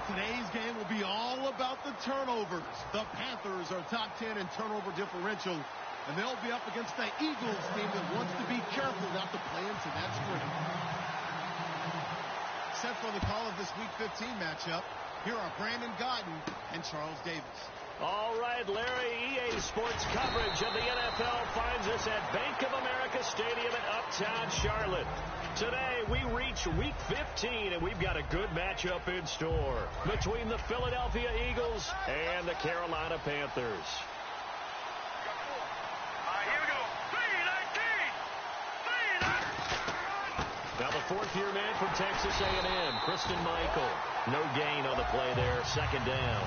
Today's game will be all about the turnovers. The Panthers are top 10 in turnover differential, and they'll be up against the Eagles team that wants to be careful not to play into that script. Set for the call of this Week 15 matchup, here are Brandon Godden and Charles Davis. All right, Larry, EA Sports coverage of the NFL finds us at Bank of America Stadium in Uptown Charlotte. Today, we reach Week 15, and we've got a good matchup in store between the Philadelphia Eagles and the Carolina Panthers. Here we go. Now the fourth-year man from Texas A&M, Christine Michael. No gain on the play there, second down.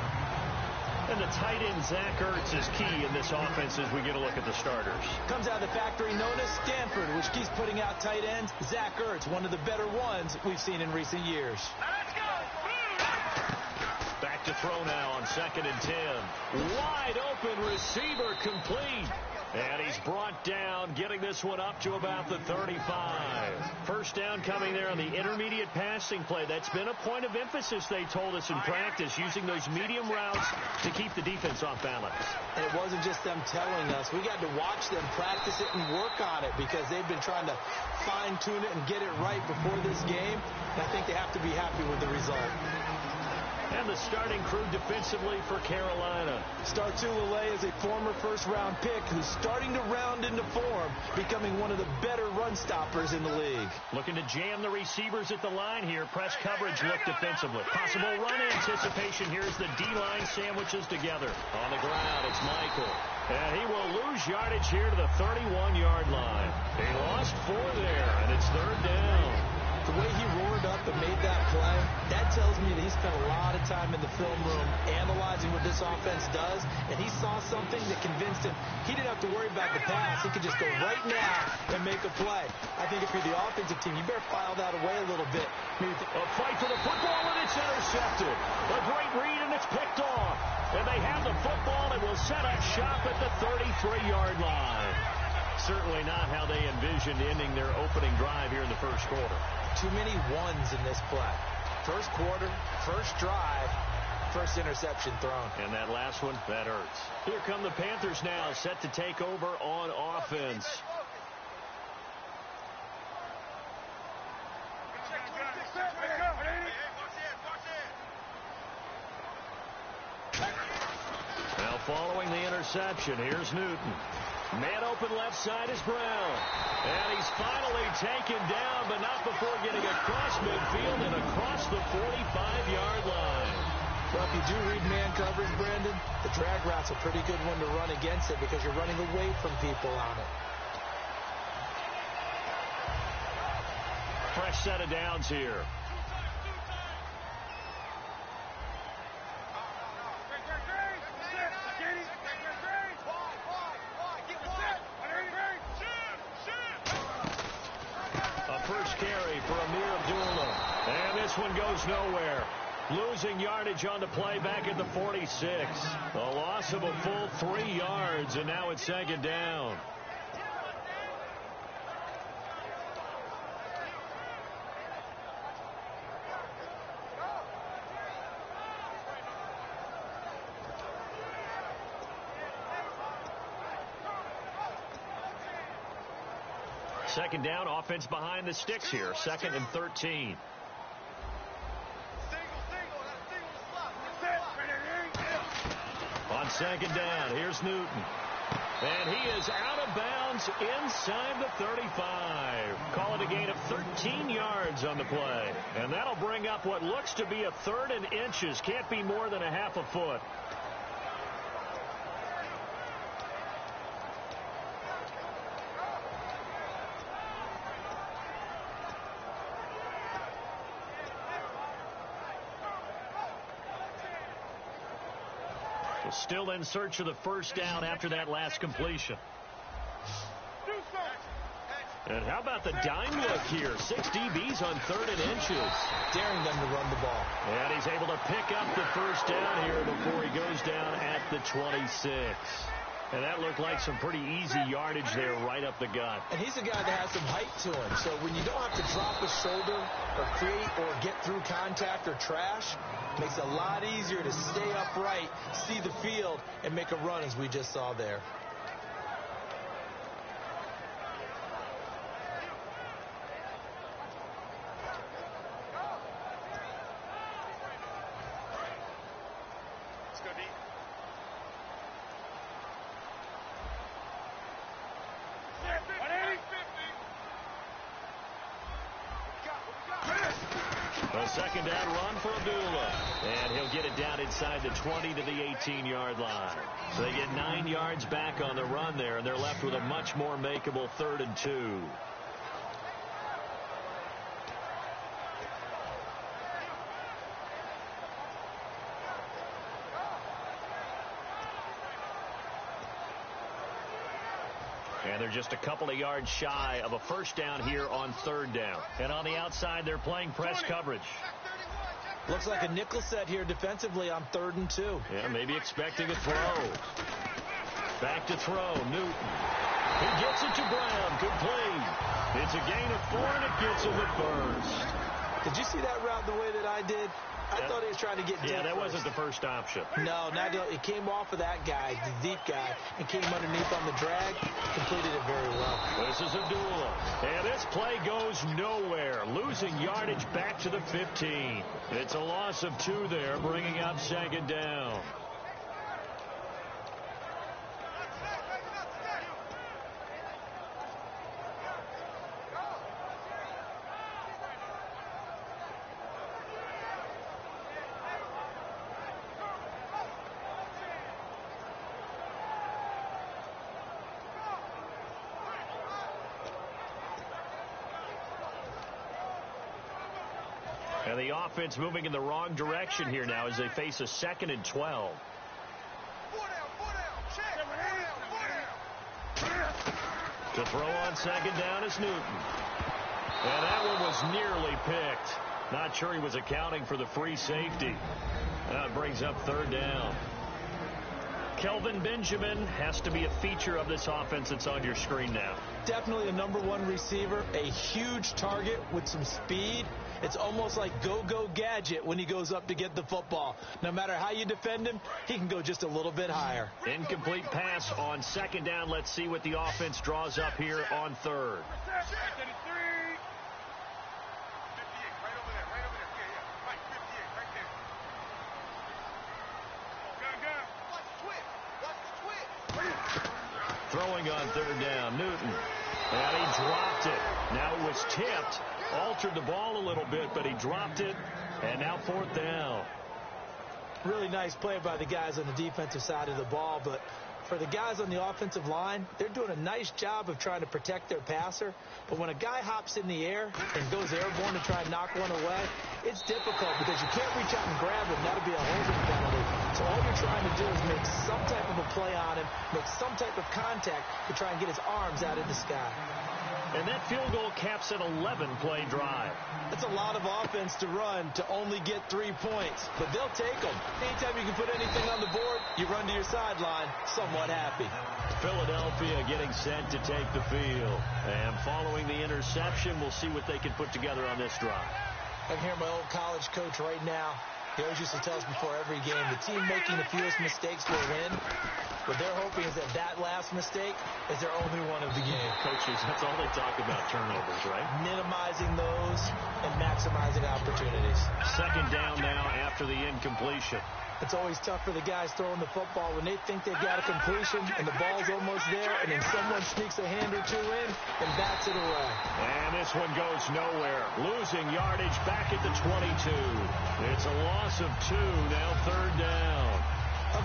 And the tight end, Zach Ertz, is key in this offense as we get a look at the starters. Comes out of the factory known as Stanford, which keeps putting out tight ends. Zach Ertz, one of the better ones we've seen in recent years. Let's go. Back to throw now on 2nd and 10. Wide open receiver complete. And he's brought down, getting this one up to about the 35. First down coming there on the intermediate passing play. That's been a point of emphasis, they told us in practice, using those medium routes to keep the defense off balance. And it wasn't just them telling us. We got to watch them practice it and work on it because they've been trying to fine-tune it and get it right before this game. And I think they have to be happy with the result. And the starting crew defensively for Carolina. Startulele is a former first-round pick who's starting to round into form, becoming one of the better run stoppers in the league. Looking to jam the receivers at the line here. Press coverage look defensively. Possible run anticipation. Here's the D-line sandwiches together. On the ground, it's Michael. And he will lose yardage here to the 31-yard line. He lost 4 there, and it's third down. The way he roared up and made that play, that tells me that he spent a lot of time in the film room analyzing what this offense does, and he saw something that convinced him he didn't have to worry about the pass. He could just go right now and make a play. I think if you're the offensive team, you better file that away a little bit. A fight for the football, and it's intercepted. A great read, and it's picked off. And they have the football and will set up shop at the 33-yard line. Certainly not how they envisioned ending their opening drive here in the first quarter. Too many ones in this play. First quarter, first drive, first interception thrown. And that last one, that hurts. Here come the Panthers now, set to take over on offense. Now following the interception, here's Newton. Man open left side is Brown. And he's finally taken down, but not before getting across midfield and across the 45-yard line. Well, if you do read man coverage, Brandon, the drag route's a pretty good one to run against it because you're running away from people on it. Fresh set of downs here. First carry for Amir Abdullah. And this one goes nowhere. Losing yardage on the play back at the 46. A loss of a full 3 yards, and now it's second down. Second down, offense behind the sticks here. 2nd and 13. On second down, here's Newton. And he is out of bounds inside the 35. Call it a gain of 13 yards on the play. And that'll bring up what looks to be a 3rd and inches. Can't be more than a half a foot. Still in search of the first down after that last completion. And how about the dime look here? 6 DBs on 3rd and inches. Daring them to run the ball. And he's able to pick up the first down here before he goes down at the 26. And that looked like some pretty easy yardage there right up the gut. And he's a guy that has some height to him. So when you don't have to drop a shoulder or create or get through contact or trash, it makes it a lot easier to stay upright, see the field, and make a run as we just saw there. A second down run for Abdullah. And he'll get it down inside the 20 to the 18-yard line. So they get 9 yards back on the run there, and they're left with a much more makeable 3rd and 2. And they're just a couple of yards shy of a first down here on 3rd down. And on the outside, they're playing press coverage. Looks like a nickel set here defensively on 3rd and 2. Yeah, maybe expecting a throw. Back to throw. Newton. He gets it to Brown. Complete. It's a gain of 4, and it gets him the first. Did you see that route the way that I did? I thought he was trying to get deep. Yeah, that wasn't the first option. No, it came off of that guy, the deep guy, and came underneath on the drag. Completed it very well. This is Abdullah. And this play goes nowhere. Losing yardage back to the 15. It's a loss of 2 there, bringing up 2nd down. And the offense moving in the wrong direction here now as they face a 2nd and 12. To throw on 2nd down is Newton. And that one was nearly picked. Not sure he was accounting for the free safety. That brings up 3rd down. Kelvin Benjamin has to be a feature of this offense that's on your screen now. Definitely a #1 receiver, a huge target with some speed. It's almost like go-go gadget when he goes up to get the football. No matter how you defend him, he can go just a little bit higher. Incomplete pass on 2nd down. Let's see what the offense draws up here on 3rd. Throwing on 3rd down, Newton. And he dropped it. Now it was tipped. Altered the ball a little bit, but he dropped it. And now 4th down. Really nice play by the guys on the defensive side of the ball, but for the guys on the offensive line, they're doing a nice job of trying to protect their passer. But when a guy hops in the air and goes airborne to try and knock one away, it's difficult because you can't reach out and grab him. That'll be a holding penalty. So all you're trying to do is make some type of a play on him, make some type of contact to try and get his arms out of the sky. And that field goal caps an 11-play drive. That's a lot of offense to run to only get 3 points, but they'll take them. Anytime you can put anything on the board, you run to your sideline somewhat happy. Philadelphia getting set to take the field. And following the interception, we'll see what they can put together on this drive. I can hear my old college coach right now. He always used to tell us before every game, the team making the fewest mistakes will win. What they're hoping is that last mistake is their only one of the game. Coaches, that's all they talk about, turnovers, right? Minimizing those and maximizing opportunities. 2nd down now after the incompletion. It's always tough for the guys throwing the football when they think they've got a completion and the ball's almost there, and then someone sneaks a hand or 2 in and bats it away. And this one goes nowhere. Losing yardage back at the 22. It's a loss of 2, now 3rd down.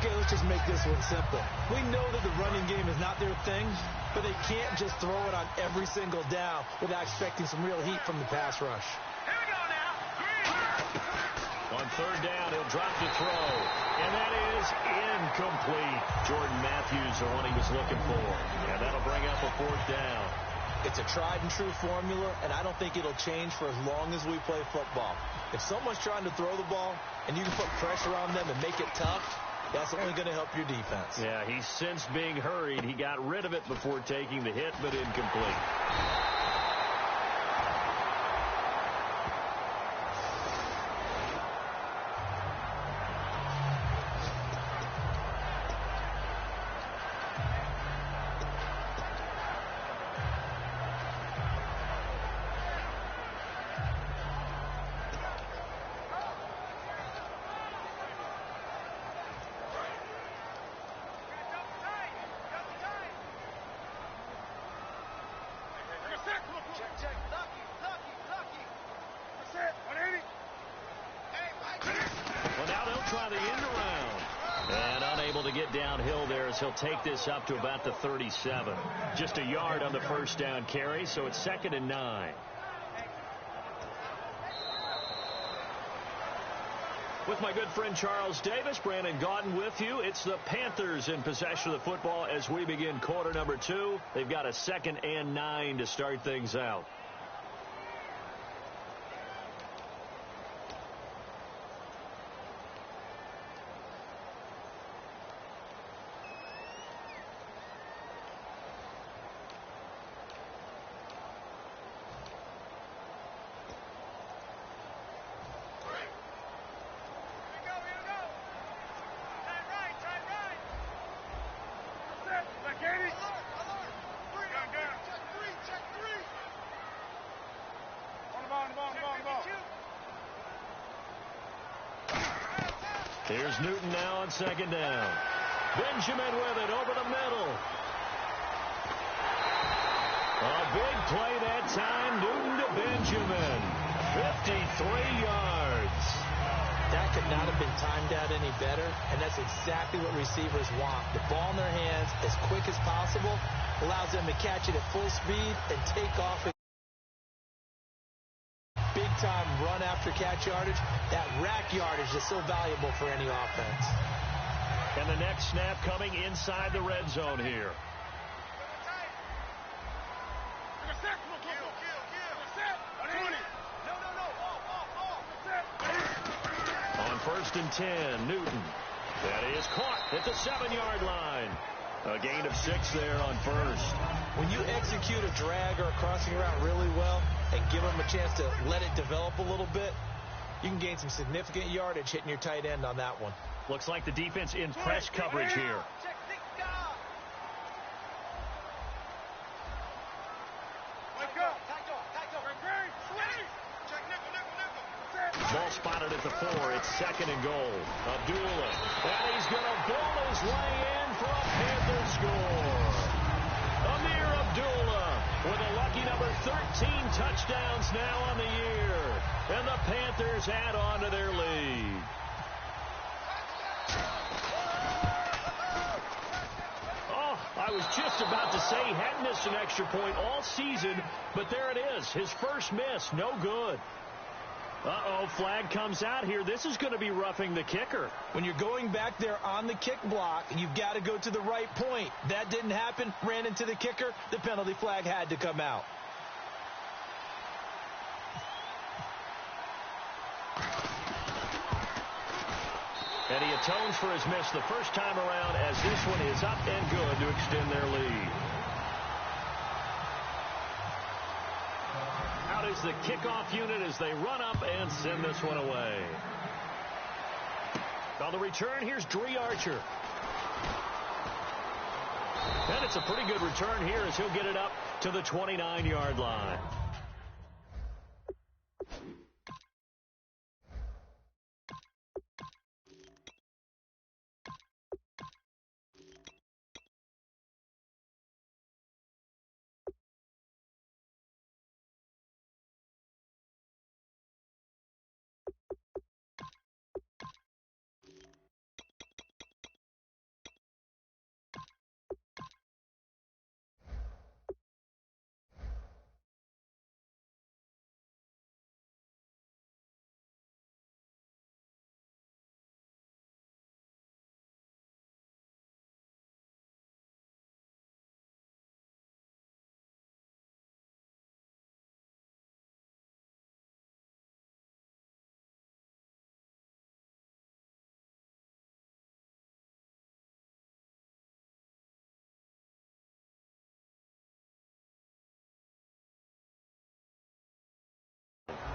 Okay, let's just make this one simple. We know that the running game is not their thing, but they can't just throw it on every single down without expecting some real heat from the pass rush. Here we go now. On 3rd down, he'll drop the throw. And that is incomplete. Jordan Matthews, the one he was looking for. And that'll bring up a 4th down. It's a tried-and-true formula, and I don't think it'll change for as long as we play football. If someone's trying to throw the ball and you can put pressure on them and make it tough, That's only going to help your defense. Yeah, he's since being hurried. He got rid of it before taking the hit, but incomplete. Well, now they'll try the end around. And unable to get downhill there as he'll take this up to about the 37. Just a yard on the first down carry, so it's 2nd and 9. With my good friend Charles Davis, Brandon Gaudin with you. It's the Panthers in possession of the football as we begin quarter number 2. They've got a 2nd and 9 to start things out. Here's Newton now on 2nd down. Benjamin with it over the middle. A big play that time. Newton to Benjamin. 53 yards. That could not have been timed out any better, and that's exactly what receivers want. The ball in their hands as quick as possible allows them to catch it at full speed and take off. Big-time run after catch yardage. That rack yardage is so valuable for any offense. And the next snap coming inside the red zone here. On 1st and 10, Newton. That is caught at the 7-yard line. A gain of 6 there on 1st. When you execute a drag or a crossing route really well and give them a chance to let it develop a little bit, you can gain some significant yardage hitting your tight end on that one. Looks like the defense in press coverage here. Ball spotted at the 4. It's 2nd and goal. Abdullah. And he's going to bull his way in for a Panther score. Amir Abdullah with a lucky number 13 touchdowns now on the year. And the Panthers add on to their lead. Oh, I was just about to say he hadn't missed an extra point all season, but there it is. His first miss, no good. Uh-oh, flag comes out here. This is going to be roughing the kicker. When you're going back there on the kick block, you've got to go to the right point. That didn't happen. Ran into the kicker. The penalty flag had to come out. And he atones for his miss the first time around as this one is up and good to extend their lead. Out is the kickoff unit as they run up and send this one away. On the return, here's Dree Archer. And it's a pretty good return here as he'll get it up to the 29-yard line.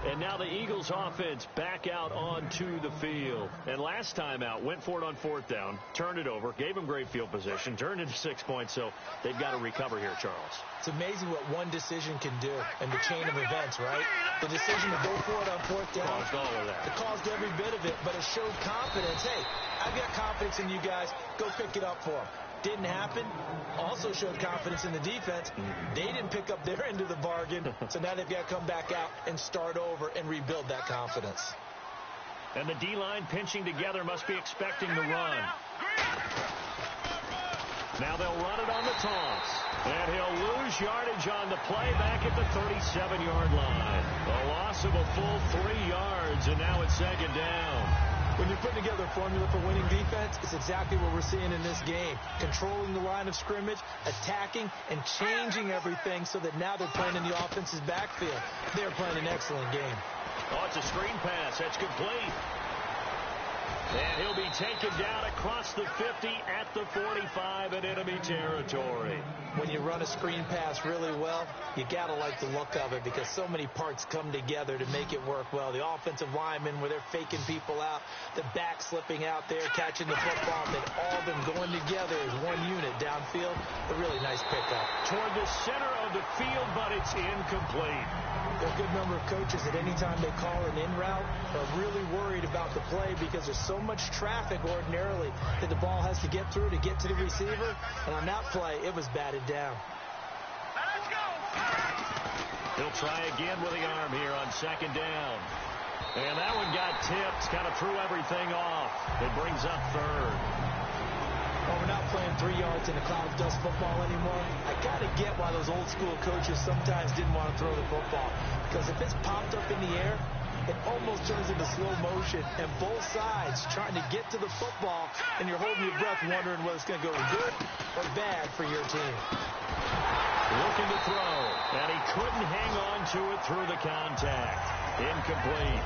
And now the Eagles offense back out onto the field. And last time out, went for it on 4th down, turned it over, gave them great field position, turned into 6 points, so they've got to recover here, Charles. It's amazing what one decision can do in the chain of events, right? The decision to go for it on 4th down. Caused all of that. It caused every bit of it, but it showed confidence. Hey, I've got confidence in you guys. Go pick it up for them. Didn't happen. Also showed confidence in the defense. They didn't pick up their end of the bargain, so now they've got to come back out and start over and rebuild that confidence. And the D-line pinching together must be expecting the run. Now they'll run it on the toss. And he'll lose yardage on the play back at the 37-yard line. A loss of a full 3 yards, and now it's 2nd down. When you're putting together a formula for winning defense, it's exactly what we're seeing in this game. Controlling the line of scrimmage, attacking, and changing everything so that now they're playing in the offense's backfield. They're playing an excellent game. Oh, it's a screen pass. That's complete. And he'll be taken down across the 50 at the 45 in enemy territory. When you run a screen pass really well, you got to like the look of it because so many parts come together to make it work well. The offensive linemen where they're faking people out, the back slipping out there, catching the football, and then all of them going together as one unit downfield. A really nice pickup. Toward the center of the field, but it's incomplete. There are a good number of coaches that any time they call an in route are really worried about the play because there's so much traffic ordinarily that the ball has to get through to get to the receiver. And on that play, it was batted down. He'll try again with the arm here on 2nd down. And that one got tipped, kind of threw everything off. It brings up 3rd. Well, we're not playing 3 yards in a cloud of dust football anymore. I got to get why those old school coaches sometimes didn't want to throw the football. Because if it's popped up in the air, it almost turns into slow motion, and both sides trying to get to the football, and you're holding your breath wondering whether it's going to go good or bad for your team. Looking to throw, and he couldn't hang on to it through the contact. Incomplete.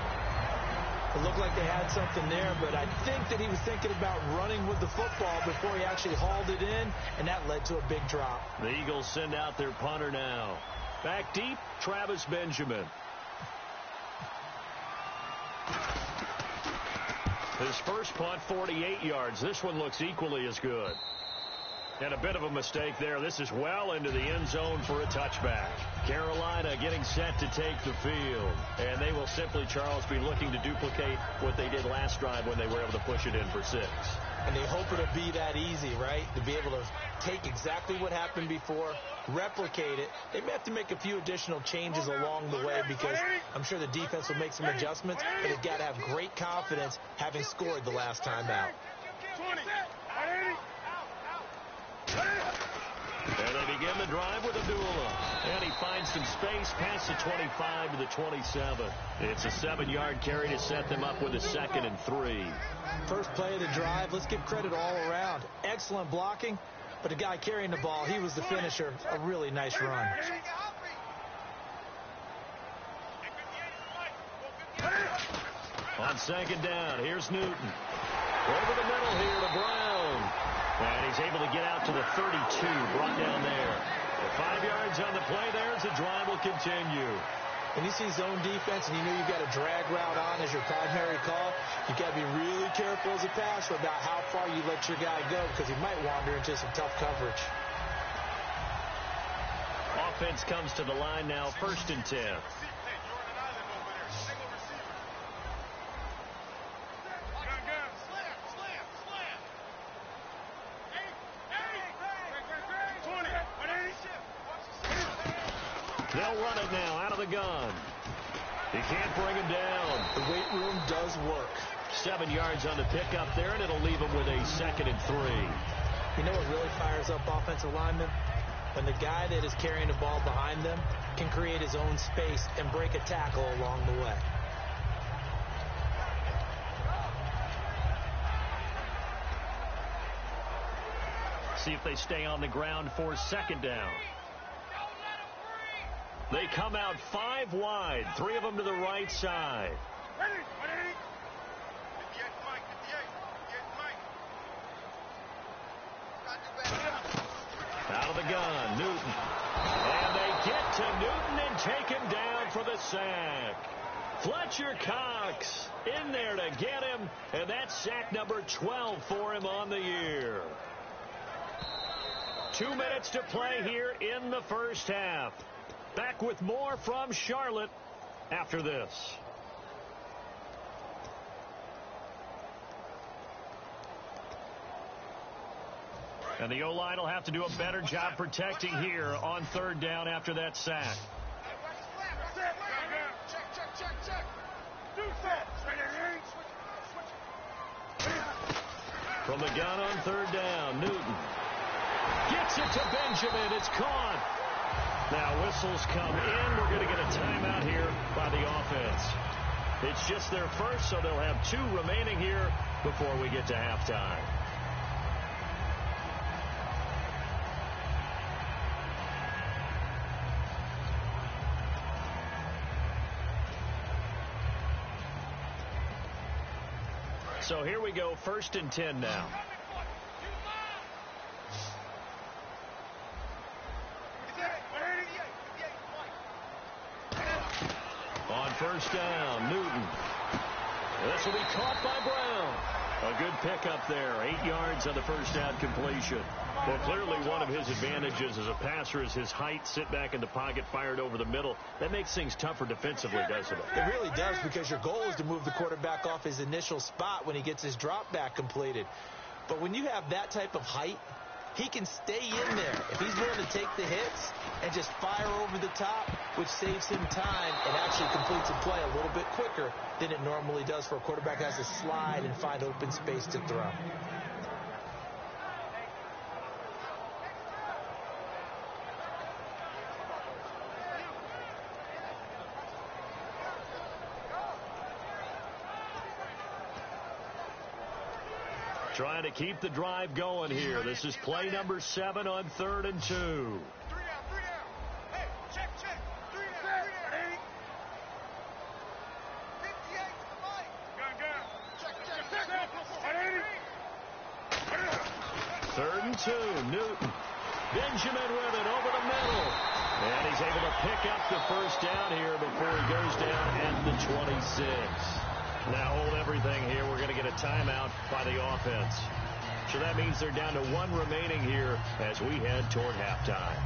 It looked like they had something there, but I think that he was thinking about running with the football before he actually hauled it in, and that led to a big drop. The Eagles send out their punter now. Back deep, Travis Benjamin. His first punt, 48 yards. This one looks equally as good. And a bit of a mistake there. This is well into the end zone for a touchback. Carolina getting set to take the field. And they will simply, Charles, be looking to duplicate what they did last drive when they were able to push it in for 6. And they hope it'll be that easy, right? To be able to take exactly what happened before, replicate it. They may have to make a few additional changes along the way because I'm sure the defense will make some adjustments, but they've got to have great confidence having scored the last time out. And they begin the drive with a duel. And he finds some space past the 25 to the 27. It's a 7-yard carry to set them up with a 2nd and 3. First play of the drive, let's give credit all around. Excellent blocking, but the guy carrying the ball, he was the finisher. A really nice run. On 2nd down, here's Newton. Over the middle here to Brown. And he's able to get out to the 32, brought down there. 5 yards on the play there as the drive will continue. When you see zone defense and you know you've got a drag route on as your primary call, you've got to be really careful as a passer about how far you let your guy go because he might wander into some tough coverage. Offense comes to the line now, 1st and 10. They'll run it now out of the gun. He can't bring him down. The weight room does work. 7 yards on the pickup there, and it'll leave him with a 2nd and 3. You know what really fires up offensive linemen? When the guy that is carrying the ball behind them can create his own space and break a tackle along the way. See if they stay on the ground for 2nd down. They come out 5 wide, 3 of them to the right side. Out of the gun, Newton. And they get to Newton and take him down for the sack. Fletcher Cox in there to get him, and that's sack number 12 for him on the year. 2 minutes to play here in the first half. Back with more from Charlotte after this. And the O-line will have to do a better job protecting here on third down after that sack. From the gun on third down, Newton gets it to Benjamin. It's caught. Now whistles come in. We're going to get a timeout here by the offense. It's just their first, so they'll have 2 remaining here before we get to halftime. So here we go, 1st and 10 now. On first down, Newton. This will be caught by Brown. A good pickup there, 8 yards on the first down completion. Well, clearly one of his advantages as a passer is his height, sit back in the pocket, fired over the middle. That makes things tougher defensively, doesn't it? It really does, because your goal is to move the quarterback off his initial spot when he gets his drop back completed. But when you have that type of height, he can stay in there. If he's willing to take the hits and just fire over the top, which saves him time and actually completes a play a little bit quicker than it normally does for a quarterback that has to slide and find open space to throw. Trying to keep the drive going here. This is play number 7 on 3rd and 2. 3 down. Hey, check. 3 down. 58 to the mic. Check. 3rd and 2. Newton. Benjamin with it over the middle. And he's able to pick up the first down here before he goes down at the 26. Now hold everything here. We're going to get a timeout by the offense. So that means they're down to 1 remaining here as we head toward halftime.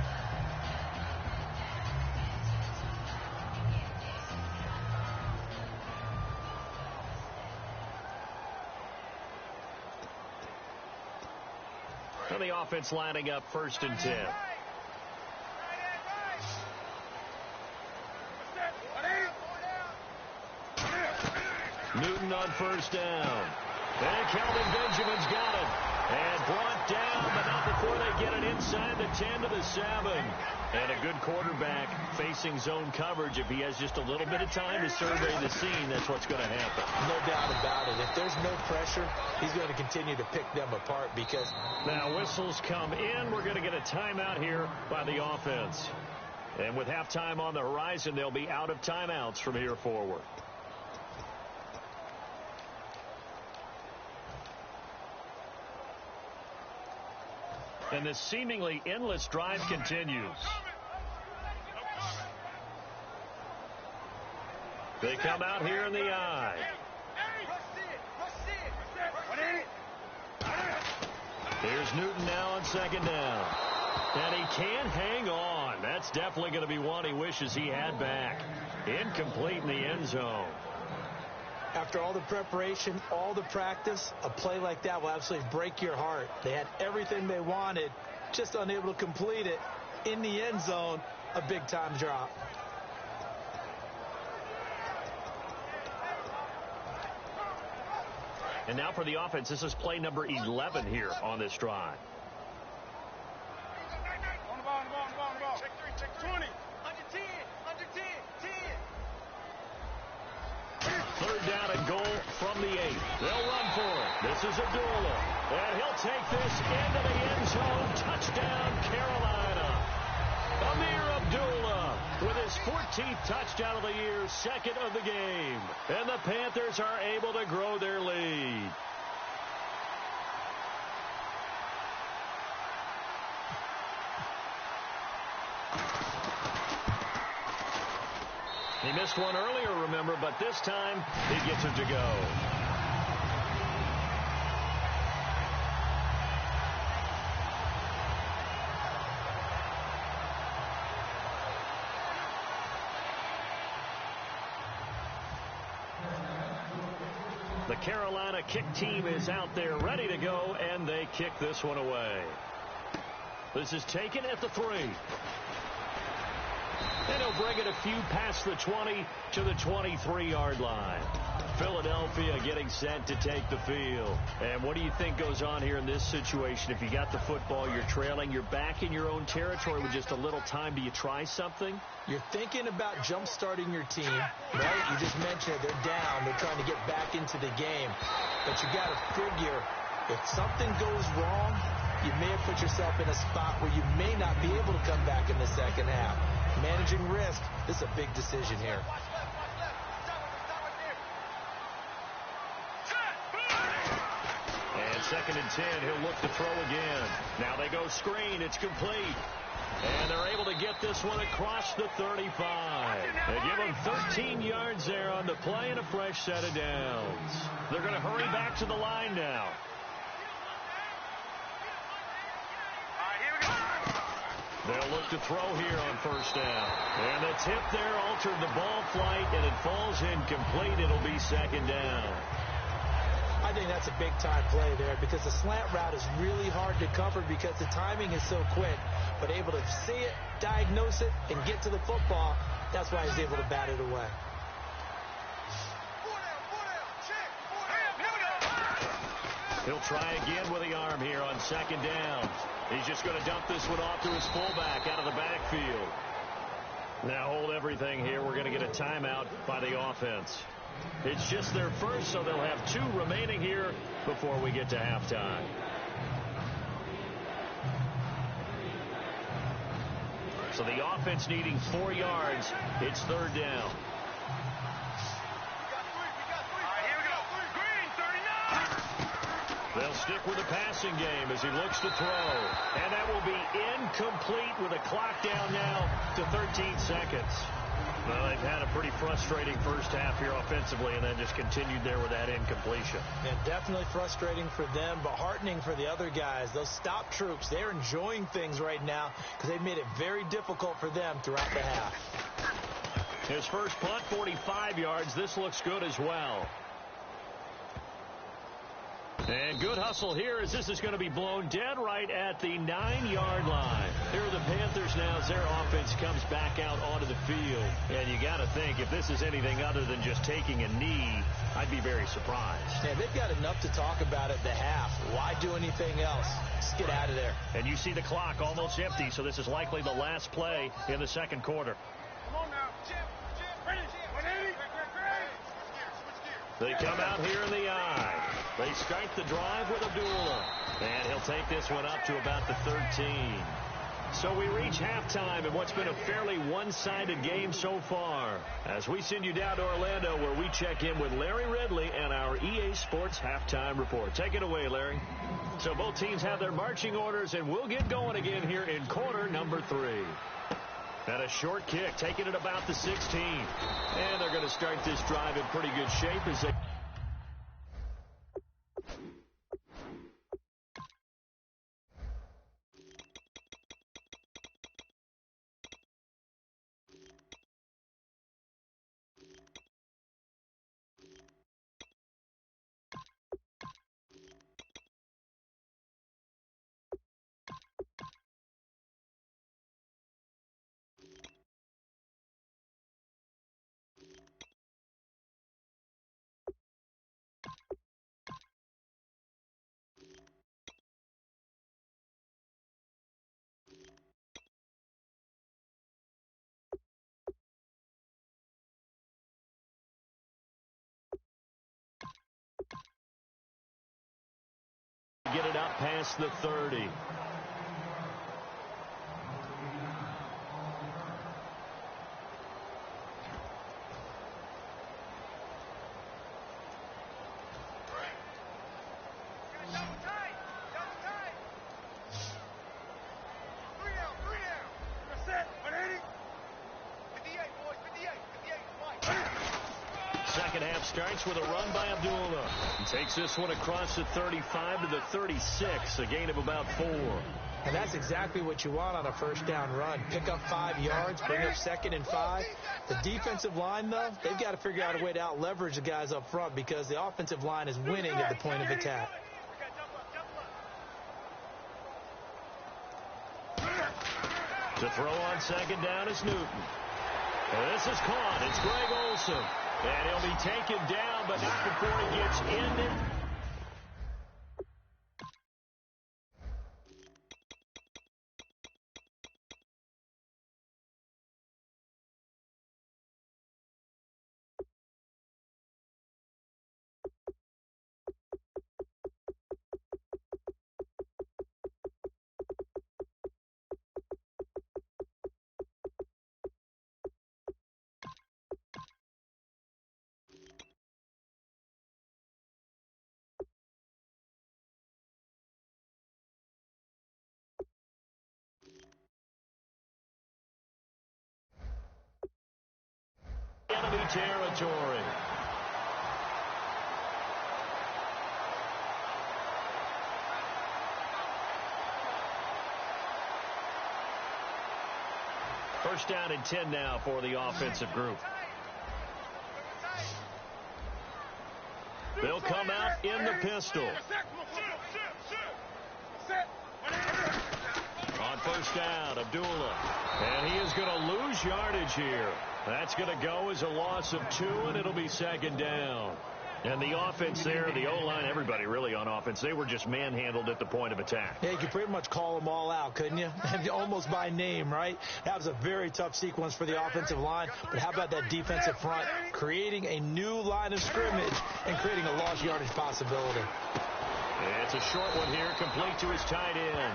And the offense lining up 1st and 10. Newton on first down. And Kelvin Benjamin's got it. And brought down, but not before they get it inside the 10 to the 7. And a good quarterback facing zone coverage. If he has just a little bit of time to survey the scene, that's what's going to happen. No doubt about it. If there's no pressure, he's going to continue to pick them apart because... Now whistles come in. We're going to get a timeout here by the offense. And with halftime on the horizon, they'll be out of timeouts from here forward. And this seemingly endless drive continues. They come out here in the I. Here's Newton now on 2nd down. And he can't hang on. That's definitely going to be one he wishes he had back. Incomplete in the end zone. After all the preparation, all the practice, a play like that will absolutely break your heart. They had everything they wanted, just unable to complete it. In the end zone, a big-time drop. And now for the offense, this is play number 11 here on this drive. On the ball. Check 20. Under 10. 10. 3rd down and goal from the 8. They'll run for it. This is Abdullah. And he'll take this into the end zone. Touchdown, Carolina. Amir Abdullah with his 14th touchdown of the year, 2nd of the game. And the Panthers are able to grow their lead. He missed one earlier, remember, but this time he gets it to go. The Carolina kick team is out there ready to go, and they kick this one away. This is taken at the 3. And he'll bring it a few past the 20 to the 23-yard line. Philadelphia getting set to take the field. And what do you think goes on here in this situation? If you got the football, you're trailing, you're back in your own territory with just a little time. Do you try something? You're thinking about jump-starting your team, right? You just mentioned it. They're down. They're trying to get back into the game. But you got to figure if something goes wrong, you may have put yourself in a spot where you may not be able to come back in the second half. Managing risk, this is a big decision here. And 2nd and 10, he'll look to throw again. Now they go screen. It's complete. And they're able to get this one across the 35. They give him 13 yards there on the play and a fresh set of downs. They're going to hurry back to the line now. They'll look to throw here on 1st down. And the tip there altered the ball flight, and it falls incomplete. It'll be 2nd down. I think that's a big-time play there because the slant route is really hard to cover because the timing is so quick. But able to see it, diagnose it, and get to the football, that's why he's able to bat it away. He'll try again with the arm here on 2nd down. He's just going to dump this one off to his fullback out of the backfield. Now hold everything here. We're going to get a timeout by the offense. It's just their first, so they'll have 2 remaining here before we get to halftime. So the offense needing 4 yards. It's 3rd down. They'll stick with the passing game as he looks to throw. And that will be incomplete with a clock down now to 13 seconds. Well, they've had a pretty frustrating first half here offensively, and then just continued there with that incompletion. And definitely frustrating for them, but heartening for the other guys. Those stop troops, they're enjoying things right now because they've made it very difficult for them throughout the half. His first punt, 45 yards. This looks good as well. And good hustle here as this is going to be blown dead right at the 9-yard line. Here are the Panthers now as their offense comes back out onto the field. And you got to think, if this is anything other than just taking a knee, I'd be very surprised. Yeah, they've got enough to talk about at the half. Why do anything else? Just get out of there. And you see the clock almost empty, so this is likely the last play in the 2nd quarter. Come on now. They come out here in the eye. They start the drive with Abdullah. And he'll take this one up to about the 13. So we reach halftime in what's been a fairly one-sided game so far. As we send you down to Orlando where we check in with Larry Ridley and our EA Sports Halftime Report. Take it away, Larry. So both teams have their marching orders, and we'll get going again here in quarter number 3. And a short kick, taking it about the 16. And they're going to start this drive in pretty good shape as they... Get it up past the 30. starts with a run by Abdullah. He takes this one across the 35 to the 36, a gain of about 4. And that's exactly what you want on a first down run. Pick up 5 yards, bring up 2nd and 5. The defensive line, though, they've got to figure out a way to out-leverage the guys up front because the offensive line is winning at the point of attack. To throw on 2nd down is Newton. And this is caught. It's Greg Olsen. And he'll be taken down, but not before he gets in. Enemy territory. First down and 10 now for the offensive group. They'll come out in the pistol. On first down, Abdullah. And he is going to lose yardage here. That's going to go as a loss of 2, and it'll be 2nd down. And the offense there, the O-line, everybody really on offense, they were just manhandled at the point of attack. Yeah, you could pretty much call them all out, couldn't you? Almost by name, right? That was a very tough sequence for the offensive line. But how about that defensive front creating a new line of scrimmage and creating a lost yardage possibility? It's a short one here, complete to his tight end.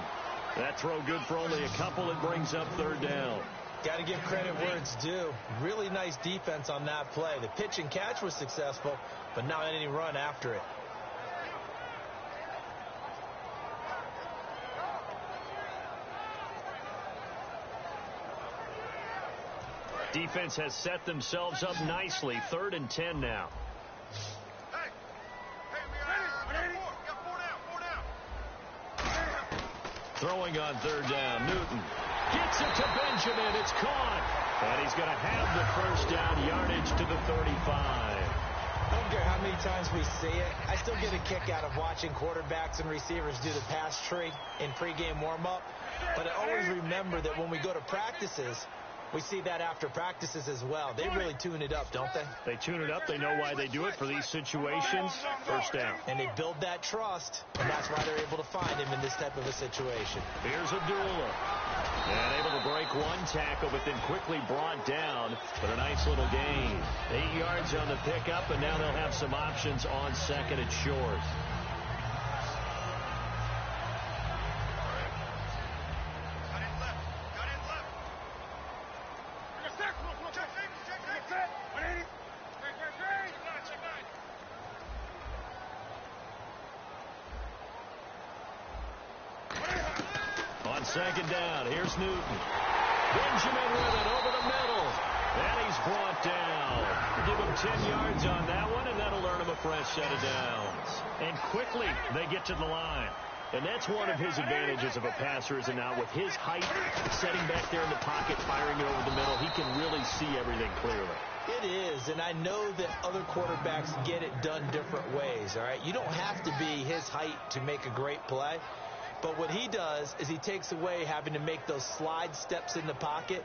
That throw good for only a couple. It brings up 3rd down. Got to give credit where it's due. Really nice defense on that play. The pitch and catch was successful, but not any run after it. Defense has set themselves up nicely. 3rd and 10 now. Throwing on 3rd down, Newton gets it to Benjamin. It's caught. And he's going to have the first down, yardage to the 35. I don't care how many times we see it. I still get a kick out of watching quarterbacks and receivers do the pass tree in pregame warm-up. But I always remember that when we go to practices, we see that after practices as well. They really tune it up, don't they? They tune it up. They know why they do it for these situations. First down. And they build that trust, and that's why they're able to find him in this type of a situation. Here's Abdullah. And able to break one tackle, but then quickly brought down. But a nice little gain. 8 yards on the pickup, and now they'll have some options on 2nd and short. On 2nd down, here's Newton. Benjamin with it over the middle. And he's brought down. Give him 10 yards on that one, and that'll earn him a fresh set of downs. And quickly, they get to the line. And that's one of his advantages of a passer, is now with his height, setting back there in the pocket, firing it over the middle, he can really see everything clearly. It is, and I know that other quarterbacks get it done different ways, all right? You don't have to be his height to make a great play. But what he does is he takes away having to make those slide steps in the pocket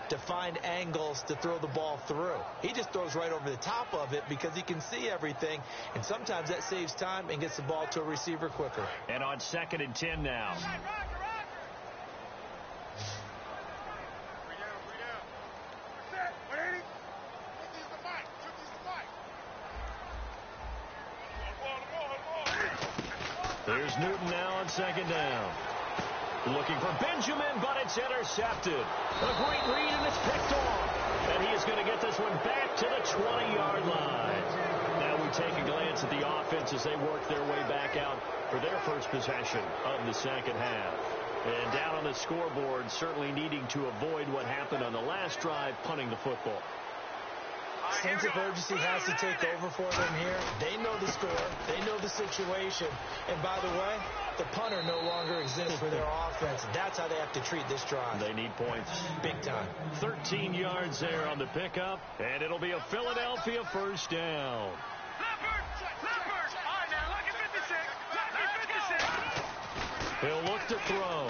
to find angles to throw the ball through. He just throws right over the top of it because he can see everything, and sometimes that saves time and gets the ball to a receiver quicker. And on 2nd and 10 now. There's Newton now on 2nd down. Looking for Benjamin, but it's intercepted. A great read, and it's picked off. And he is going to get this one back to the 20-yard line. Now we take a glance at the offense as they work their way back out for their first possession of the 2nd half. And down on the scoreboard, certainly needing to avoid what happened on the last drive, punting the football. Sense of urgency has to take over for them here. They know the score. They know the situation. And by the way, the punter no longer exists for their offense. That's how they have to treat this drive. They need points. Big time. 13 yards there on the pickup, and it'll be a Philadelphia first down. Leopard! All right, now, lucky 56. Lucky 56. He'll look to throw.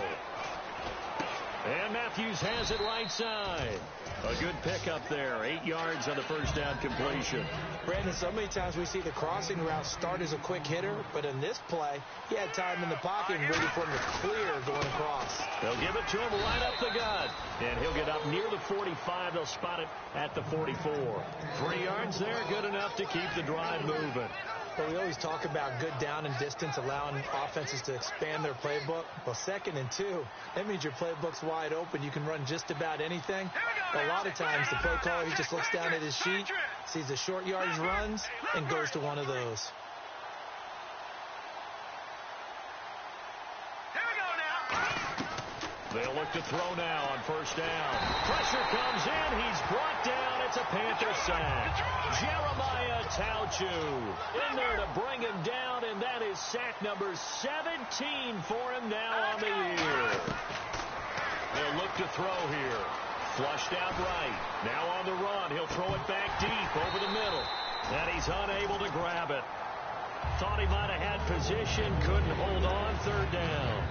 And Matthews has it right side. A good pickup there. 8 yards on the first down completion. Brandon, so many times we see the crossing route start as a quick hitter, but in this play, he had time in the pocket and ready for him to clear going across. They'll give it to him right up the gut. And he'll get up near the 45. They'll spot it at the 44. 3 yards there, good enough to keep the drive moving. Well, we always talk about good down and distance, allowing offenses to expand their playbook. Well, 2nd and 2, that means your playbook's wide open. You can run just about anything. A lot of times, the play caller, he just looks down at his sheet, sees the short yardage runs, and goes to one of those. Here we go now. They'll look to throw now on first down. Pressure comes in. He's brought down. It's a Panther sack. Jeremiah Tauchu in there to bring him down, and that is sack number 17 for him now on the year. They'll look to throw here. Flushed out right. Now on the run. He'll throw it back deep over the middle. And he's unable to grab it. Thought he might have had position. Couldn't hold on. 3rd down.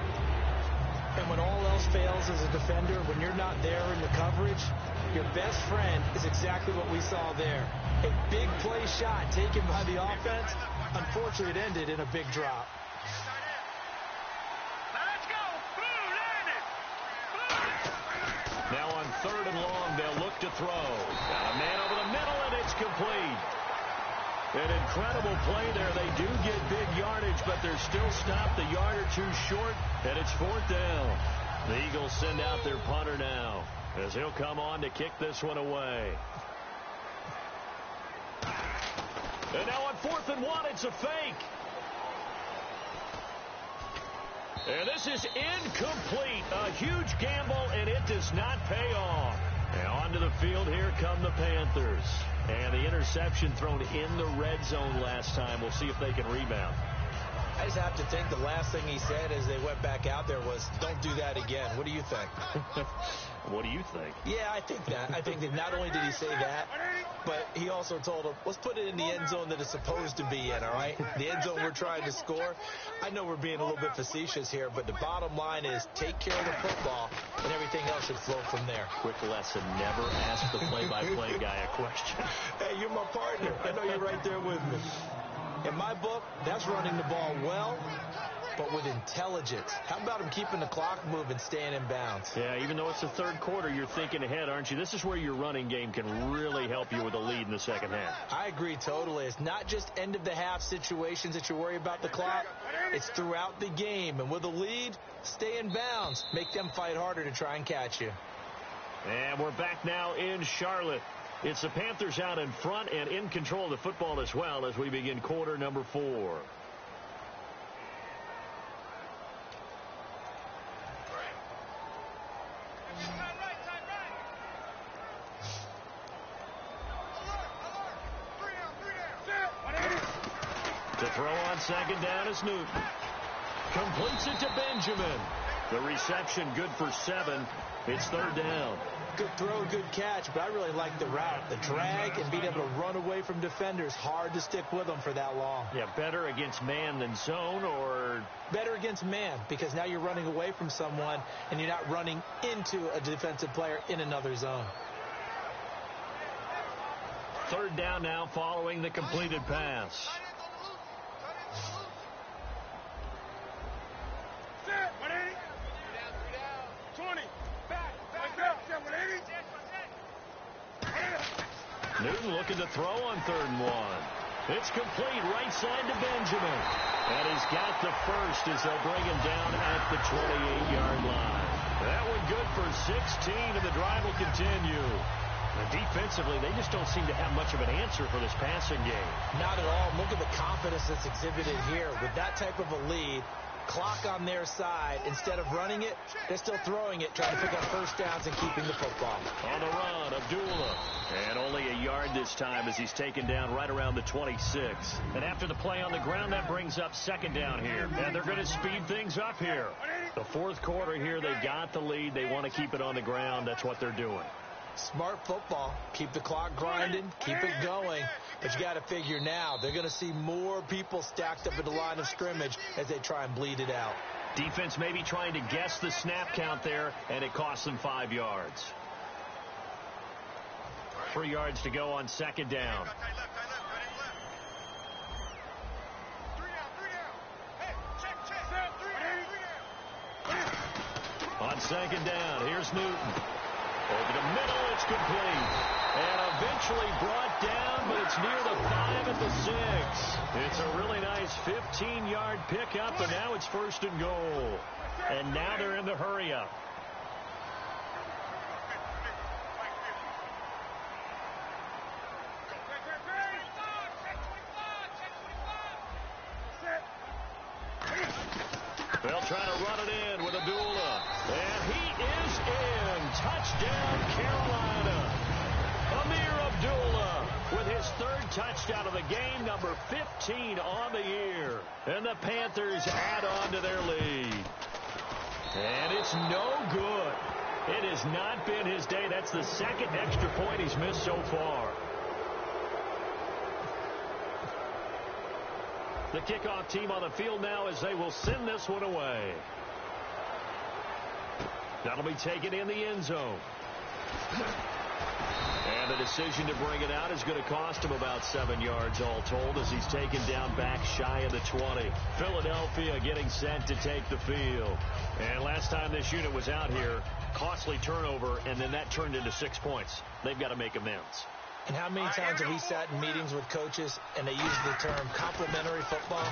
And when all else fails as a defender, when you're not there in the coverage, your best friend is exactly what we saw there. A big play shot taken by the offense. Unfortunately, it ended in a big drop. Let's go. Blue landed. Now on 3rd and long, they'll look to throw. Got a man over the middle, and it's complete. An incredible play there. They do get big yardage, but they're still stopped a yard or two short, and it's 4th down. The Eagles send out their punter now, as he'll come on to kick this one away. And now on 4th and 1, it's a fake. And this is incomplete. A huge gamble, and it does not pay off. Now onto the field, here come the Panthers. And the interception thrown in the red zone last time. We'll see if they can rebound. I just have to think the last thing he said as they went back out there was, don't do that again. What do you think? What do you think? Yeah, I think that. I think that not only did he say that, but he also told him, let's put it in the end zone that it's supposed to be in, all right? The end zone we're trying to score. I know we're being a little bit facetious here, but the bottom line is take care of the football, and everything else should flow from there. Quick lesson, never ask the play-by-play guy a question. Hey, you're my partner. I know you're right there with me. In my book, that's running the ball well, but with intelligence. How about him keeping the clock moving, staying in bounds? Yeah, even though it's the 3rd quarter, you're thinking ahead, aren't you? This is where your running game can really help you with a lead in the 2nd half. I agree totally. It's not just end-of-the-half situations that you worry about the clock. It's throughout the game. And with a lead, stay in bounds. Make them fight harder to try and catch you. And we're back now in Charlotte. It's the Panthers out in front and in control of the football as well as we begin quarter number 4. To throw on 2nd down is Newton. Completes it to Benjamin. The reception good for 7. It's 3rd down. Good throw, good catch, but I really like the route. The drag and being able to run away from defenders. Hard to stick with them for that long. Yeah, better against man than zone, or? Better against man, because now you're running away from someone and you're not running into a defensive player in another zone. 3rd down now following the completed pass. Newton looking to throw on 3rd and 1. It's complete right side to Benjamin. And he's got the first as they'll bring him down at the 28-yard line. That one good for 16, and the drive will continue. And defensively, they just don't seem to have much of an answer for this passing game. Not at all. Look at the confidence that's exhibited here. With that type of a lead, Clock on their side. Instead of running it, they're still throwing it, trying to pick up first downs and keeping the football. On the run, Abdullah. And only a yard this time as he's taken down right around the 26. And after the play on the ground, that brings up second down here. And they're going to speed things up here. The fourth quarter here, they've got the lead. They want to keep it on the ground. That's what they're doing. Smart football. Keep the clock grinding. Keep it going. But you got to figure now, they're going to see more people stacked up at the line of scrimmage as they try and bleed it out. Defense maybe trying to guess the snap count there, and it costs them 5 yards. 3 yards to go on second down. On second down, here's Newton. Over the middle, it's complete. And eventually brought down, but it's near the 5 at the 6. It's a really nice 15-yard pickup, and now it's first and goal. And now they're in the hurry-up. They'll try to run it in with Abdullah. And he is in. Touchdown, Carolina. Amir Abdullah with his third touchdown of the game, number 15 on the year. And the Panthers add on to their lead. And it's no good. It has not been his day. That's the second extra point he's missed so far. The kickoff team on the field now as they will send this one away. That'll be taken in the end zone. And the decision to bring it out is going to cost him about 7 yards all told as he's taken down back shy of the 20. Philadelphia getting set to take the field. And last time this unit was out here, costly turnover, and then that turned into 6 points. They've got to make amends. And how many times have we sat in meetings with coaches and they use the term complementary football?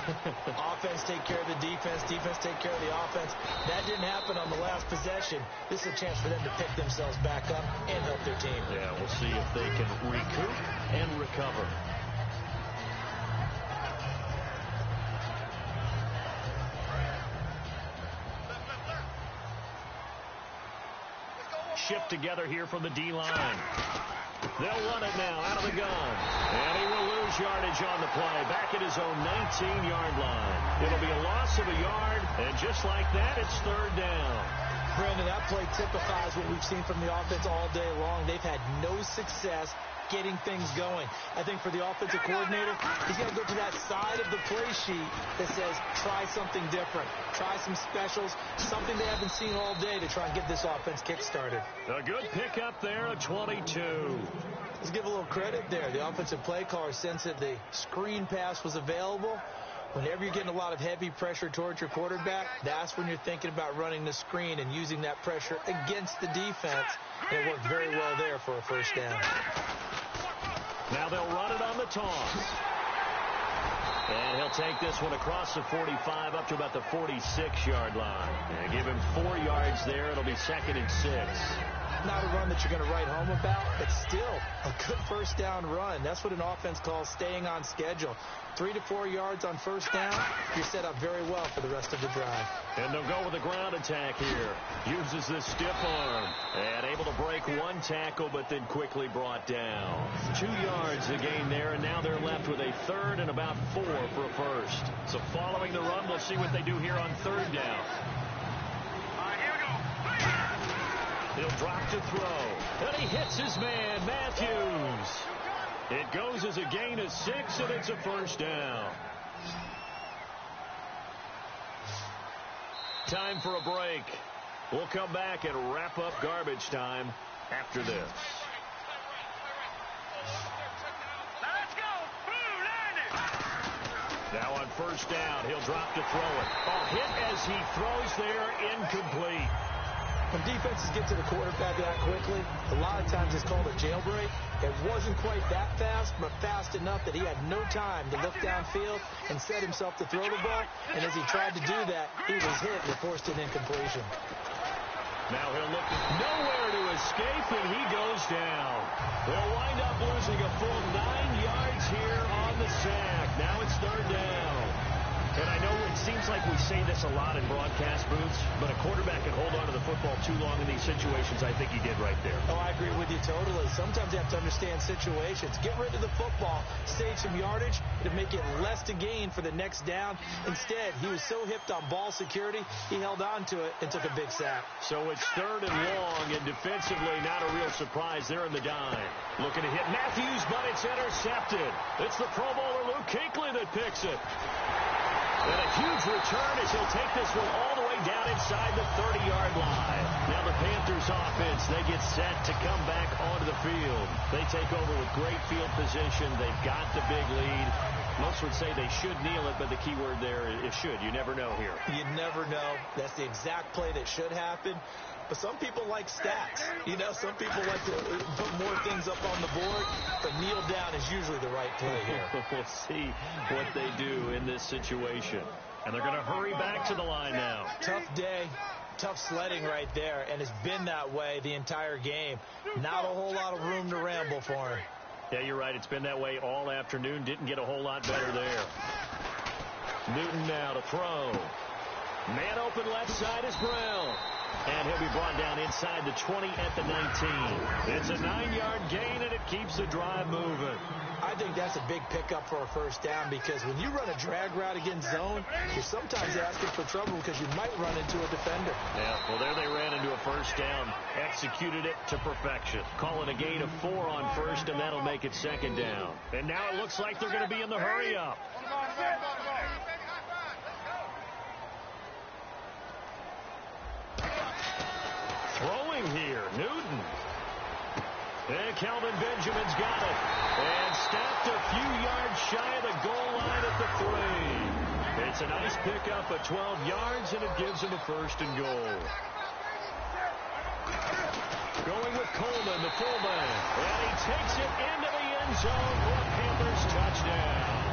Offense take care of the defense, defense take care of the offense. That didn't happen on the last possession. This is a chance for them to pick themselves back up and help their team. Yeah, we'll see if they can recoup and recover. Shift together here from the D-line. They'll run it now out of the gun. And he will lose yardage on the play. Back at his own 19-yard line. It'll be a loss of a yard. And just like that, it's third down. Brandon, that play typifies what we've seen from the offense all day long. They've had no success getting things going. I think for the offensive coordinator, he's got to go to that side of the play sheet that says, try something different. Try some specials, something they haven't seen all day to try and get this offense kick-started. A good pickup there at 22. Let's give a little credit there. The offensive play caller sensed that the screen pass was available. Whenever you're getting a lot of heavy pressure towards your quarterback, that's when you're thinking about running the screen and using that pressure against the defense. And it worked very well there for a first down. Now they'll run it on the toss. And he'll take this one across the 45 up to about the 46-yard line. And give him 4 yards there. It'll be second and 6. Not a run that you're going to write home about, but still a good first down run. That's what an offense calls staying on schedule. 3 to 4 yards on first down, you're set up very well for the rest of the drive. And they'll go with a ground attack here. Uses this stiff arm. And able to break one tackle, but then quickly brought down. 2 yards the gain there, and now they're left with a third and about 4 for a first. So following the run, we'll see what they do here on third down. He'll drop to throw. And he hits his man, Matthews. It goes as a gain of 6, and it's a first down. Time for a break. We'll come back and wrap up garbage time after this. Now on first down, he'll drop to throw it. A hit as he throws there, incomplete. When defenses get to the quarterback that quickly, a lot of times it's called a jailbreak. It wasn't quite that fast, but fast enough that he had no time to look downfield and set himself to throw the ball. And as he tried to do that, he was hit and forced an incompletion. Now he'll look nowhere to escape, and he goes down. They'll wind up losing a full 9 yards here on the sack. Now it's third down. And I know it seems like we say this a lot in broadcast booths, but a quarterback can hold on to the football too long in these situations. I think he did right there. Oh, I agree with you totally. Sometimes you have to understand situations. Get rid of the football, save some yardage to make it less to gain for the next down. Instead, he was so hipped on ball security, he held on to it and took a big sack. So it's 3rd and long, and defensively not a real surprise. They're in the dime. Looking to hit Matthews, but it's intercepted. It's the Pro Bowler Luke Kuechly that picks it. And a huge return as he'll take this one all the way down inside the 30-yard line. Now the Panthers offense, they get set to come back onto the field. They take over with great field position. They've got the big lead. Most would say they should kneel it, but the key word there is should. You never know here. You never know. That's the exact play that should happen. But some people like stats. You know, some people like to put more things up on the board, but kneel down is usually the right play here. We'll see what they do in this situation. And they're going to hurry back to the line now. Tough day, tough sledding right there, and it's been that way the entire game. Not a whole lot of room to ramble for him. Yeah, you're right. It's been that way all afternoon. Didn't get a whole lot better there. Newton now to throw. Man open left side is Brown. And he'll be brought down inside the 20 at the 19. It's a 9-yard gain, and it keeps the drive moving. I think that's a big pickup for a first down because when you run a drag route against zone, you're sometimes asking for trouble because you might run into a defender. Yeah, well, there they ran into a first down. Executed it to perfection. Calling a gain of 4 on first, and that'll make it 2nd down. And now it looks like they're going to be in the hurry-up. Throwing here, Newton. And Kelvin Benjamin's got it. And stopped a few yards shy of the goal line at the 3. It's a nice pickup of 12 yards, and it gives him a 1st and goal. Going with Coleman, the fullback. And he takes it into the end zone for a Panthers touchdown.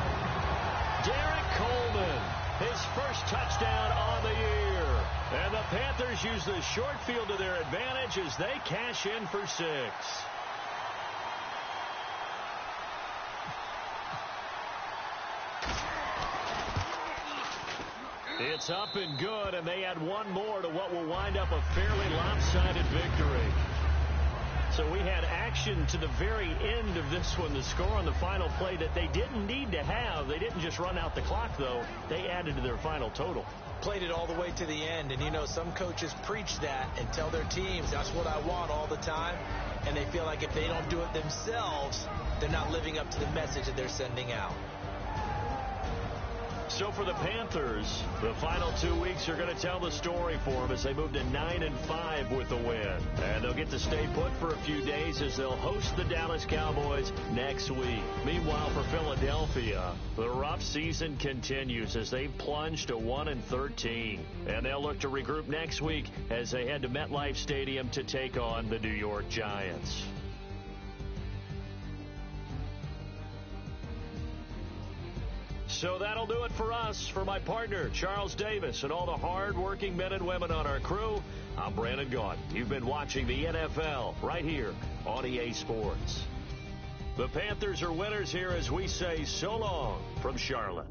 Derek Coleman, his first touchdown on the year. And the Panthers use the short field to their advantage as they cash in for 6. It's up and good, and they add one more to what will wind up a fairly lopsided victory. So we had action to the very end of this one. The score on the final play that they didn't need to have. They didn't just run out the clock, though. They added to their final total. Played it all the way to the end. And, you know, some coaches preach that and tell their teams, that's what I want all the time. And they feel like if they don't do it themselves, they're not living up to the message that they're sending out. So for the Panthers, the final 2 weeks are going to tell the story for them as they move to 9-5 with the win. And they'll get to stay put for a few days as they'll host the Dallas Cowboys next week. Meanwhile, for Philadelphia, the rough season continues as they've plunged to 1-13. And they'll look to regroup next week as they head to MetLife Stadium to take on the New York Giants. So that'll do it for us. For my partner, Charles Davis, and all the hard-working men and women on our crew, I'm Brandon Gaudin. You've been watching the NFL right here on EA Sports. The Panthers are winners here as we say so long from Charlotte.